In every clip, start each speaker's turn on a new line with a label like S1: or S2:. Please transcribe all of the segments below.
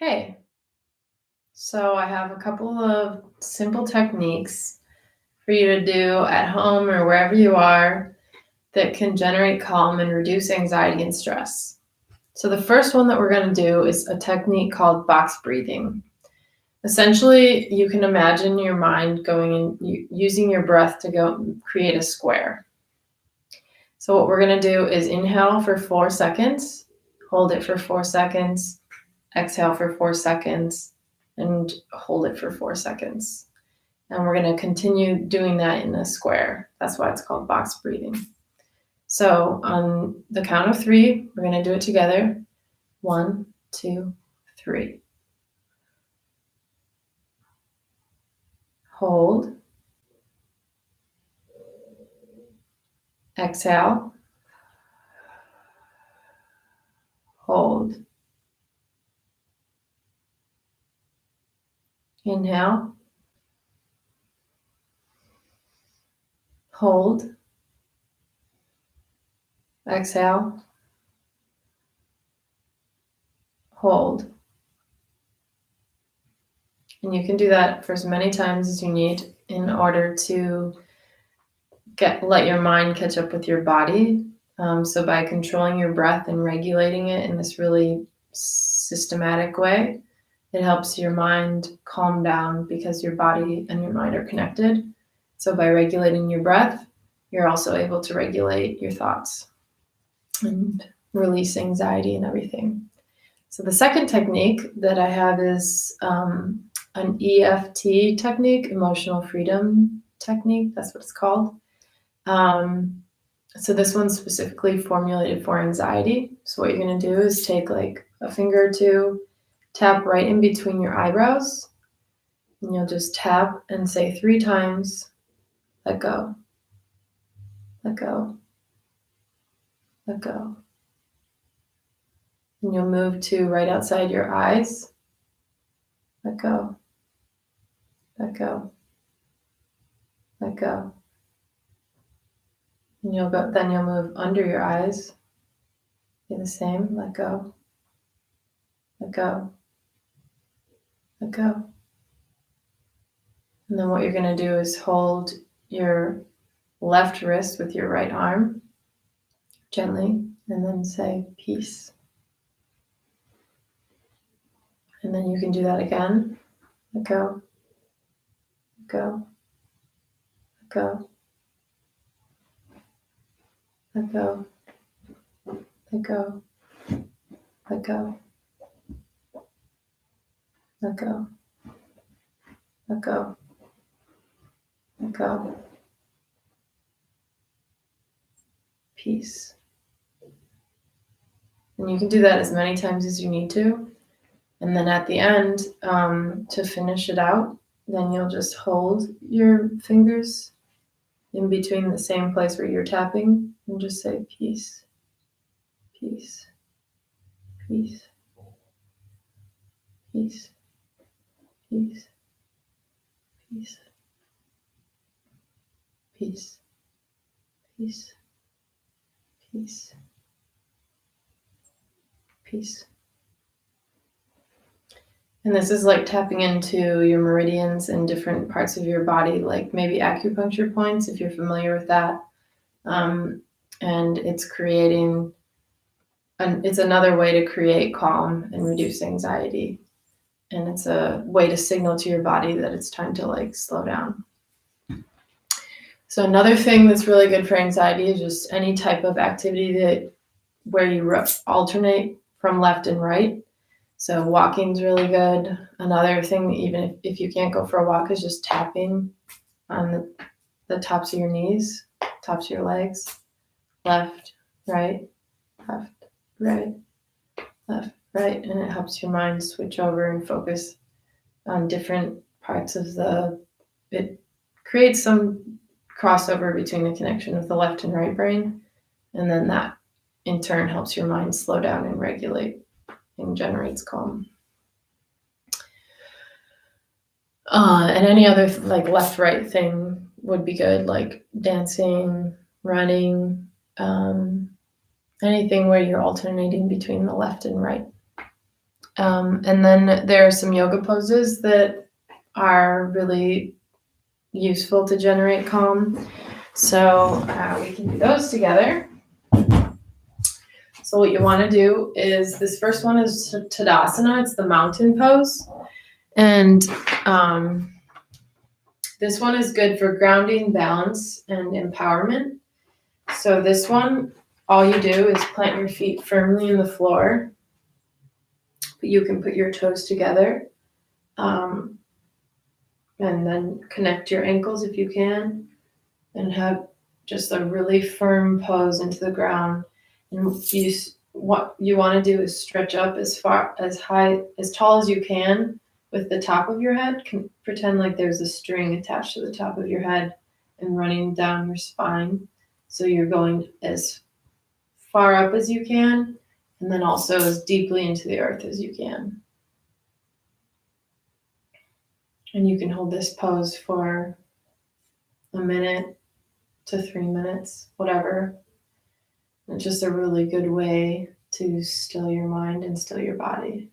S1: Hey, so I have a couple of simple techniques for you to do at home or wherever you are that can generate calm and reduce anxiety and stress. So the first one that we're going to do is a technique called box breathing. Essentially, you can imagine your mind going and using your breath to go create a square. So what we're going to do is inhale for 4 seconds, hold it for 4 seconds, exhale for 4 seconds, and hold it for 4 seconds. And we're going to continue doing that in a square. That's why it's called box breathing. So on the count of 3, we're going to do it together. 1, 2, 3. Hold. Exhale. Hold. Inhale. Hold. Exhale. Hold. And you can do that for as many times as you need in order to let your mind catch up with your body. So by controlling your breath and regulating it in this really systematic way, it helps your mind calm down because your body and your mind are connected. So by regulating your breath, you're also able to regulate your thoughts and release anxiety and everything. So the second technique that I have is an EFT technique, emotional freedom technique. That's what it's called. So this one's specifically formulated for anxiety. So what you're going to do is take like a finger or two, tap right in between your eyebrows, and you'll just tap and say 3 times, let go, let go, let go. And you'll move to right outside your eyes, let go, let go, let go. And then you'll move under your eyes, do the same, let go, let go, let go. And then what you're going to do is hold your left wrist with your right arm gently, and then say peace. And then you can do that again. Let go, let go, let go, let go, let go, let go, let go, let go, let go. Peace. And you can do that as many times as you need to. And then at the end, to finish it out, then you'll just hold your fingers in between the same place where you're tapping and just say peace, peace, peace, peace, peace, peace, peace, peace, peace, peace. And this is like tapping into your meridians in different parts of your body, like maybe acupuncture points, if you're familiar with that. And it's it's another way to create calm and reduce anxiety. And it's a way to signal to your body that it's time to like slow down. So another thing that's really good for anxiety is just any type of activity where you alternate from left and right. So walking's really good. Another thing, even if you can't go for a walk, is just tapping on the tops of your knees, tops of your legs, left, right, left, right, left, right. And it helps your mind switch over and focus on different parts of it creates some crossover between the connection of the left and right brain. And then that in turn helps your mind slow down and regulate and generates calm. And any other like left-right thing would be good, like dancing, running, anything where you're alternating between the left and right. And then there are some yoga poses that are really useful to generate calm. So we can do those together. So what you want to do is, this first one is Tadasana. It's the mountain pose. And this one is good for grounding, balance, and empowerment. So this one, all you do is plant your feet firmly in the floor. But you can put your toes together. And then connect your ankles if you can. And have just a really firm pose into the ground. And what you want to do is stretch up as far, as high, as tall as you can with the top of your head. Pretend like there's a string attached to the top of your head and running down your spine. So you're going as far up as you can, and then also as deeply into the earth as you can. And you can hold this pose for a minute to 3 minutes, whatever. It's just a really good way to still your mind and still your body.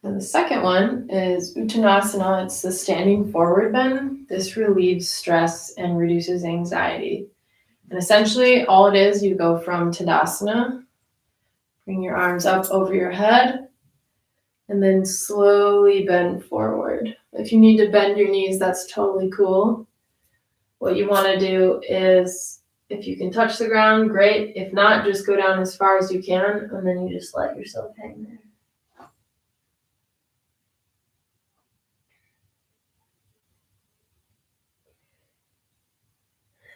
S1: And the second one is Uttanasana. It's the standing forward bend. This relieves stress and reduces anxiety. And essentially all it is, you go from Tadasana, bring your arms up over your head, and then slowly bend forward. If you need to bend your knees, that's totally cool. What you want to do is, if you can touch the ground, great. If not, just go down as far as you can, and then you just let yourself hang there.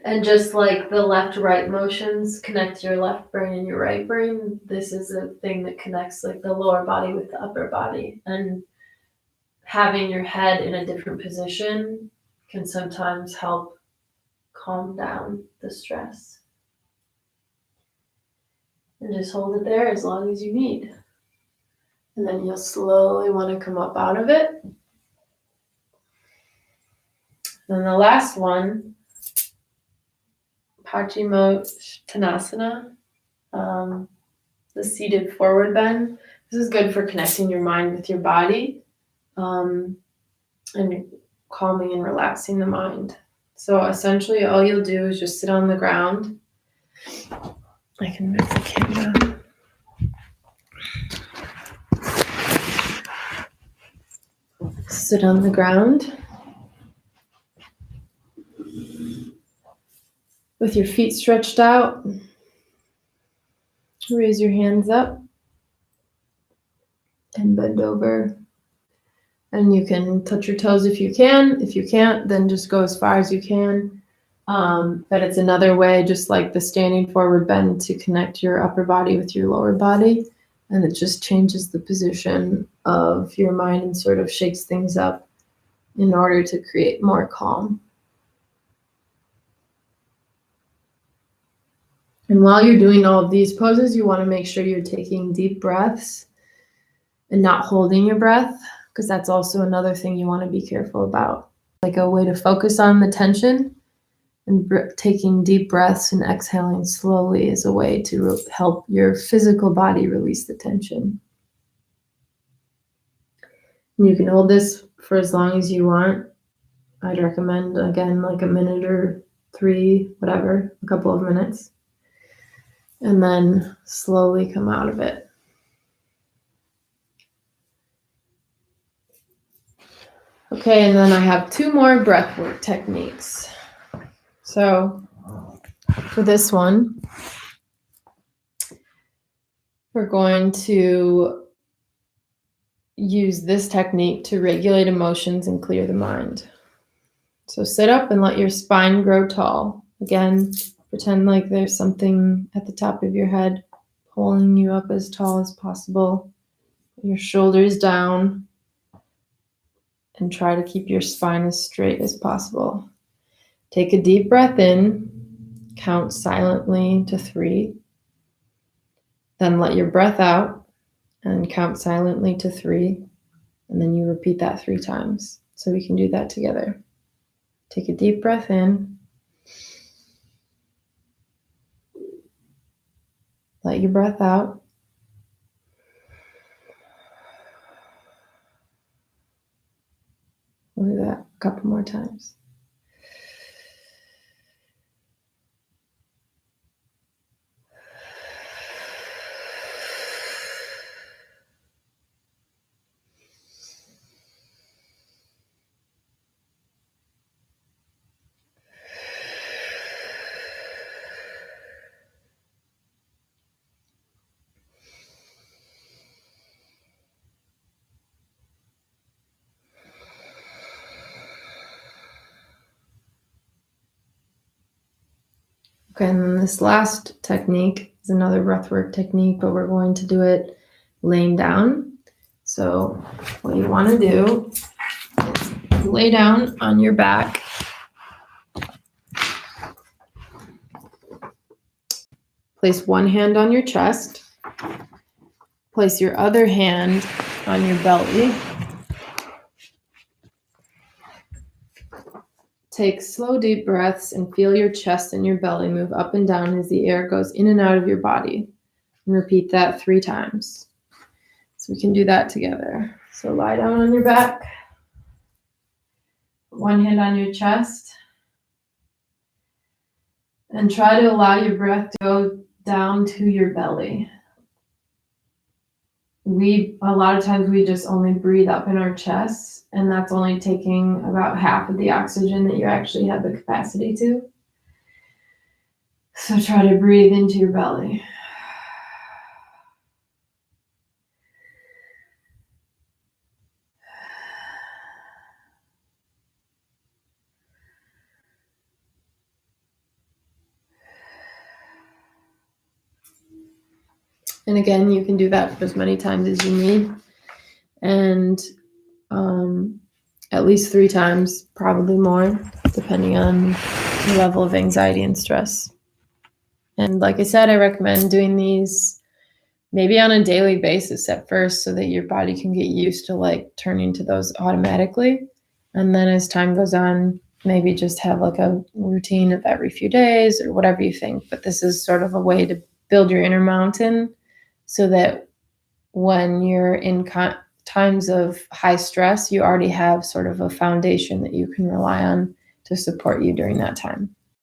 S1: And just like the left-right motions connect your left brain and your right brain, this is a thing that connects like the lower body with the upper body. And having your head in a different position can sometimes help calm down the stress. And just hold it there as long as you need. And then you'll slowly want to come up out of it. And the last one, Paschimottanasana, the seated forward bend. This is good for connecting your mind with your body, and calming and relaxing the mind. So essentially all you'll do is just sit on the ground. I can move the camera. Sit on the ground with your feet stretched out. Raise your hands up and bend over. And you can touch your toes if you can. If you can't, then just go as far as you can. But it's another way, just like the standing forward bend, to connect your upper body with your lower body. And it just changes the position of your mind and sort of shakes things up in order to create more calm. And while you're doing all of these poses, you want to make sure you're taking deep breaths and not holding your breath, because that's also another thing you want to be careful about. Like a way to focus on the tension, and taking deep breaths and exhaling slowly is a way to help your physical body release the tension. And you can hold this for as long as you want. I'd recommend, again, like a minute or 3, whatever, a couple of minutes. And then slowly come out of it. Okay, and then I have 2 more breathwork techniques. So for this one, we're going to use this technique to regulate emotions and clear the mind. So sit up and let your spine grow tall. Again, pretend like there's something at the top of your head pulling you up as tall as possible. Your shoulders down, and try to keep your spine as straight as possible. Take a deep breath in, count silently to 3. Then let your breath out and count silently to 3. And then you repeat that 3 times. So we can do that together. Take a deep breath in. Let your breath out. We'll do that a couple more times. Okay, and then this last technique is another breathwork technique, but we're going to do it laying down. So what you want to do is lay down on your back. Place one hand on your chest. Place your other hand on your belly. Take slow, deep breaths and feel your chest and your belly move up and down as the air goes in and out of your body. And repeat that 3 times. So we can do that together. So lie down on your back. One hand on your chest. And try to allow your breath to go down to your belly. A lot of times we just only breathe up in our chests, and that's only taking about half of the oxygen that you actually have the capacity to. So try to breathe into your belly. And again, you can do that for as many times as you need. And at least 3 times, probably more, depending on the level of anxiety and stress. And like I said, I recommend doing these maybe on a daily basis at first so that your body can get used to like turning to those automatically. And then as time goes on, maybe just have like a routine of every few days or whatever you think. But this is sort of a way to build your inner mountain so that when you're in times of high stress, you already have sort of a foundation that you can rely on to support you during that time.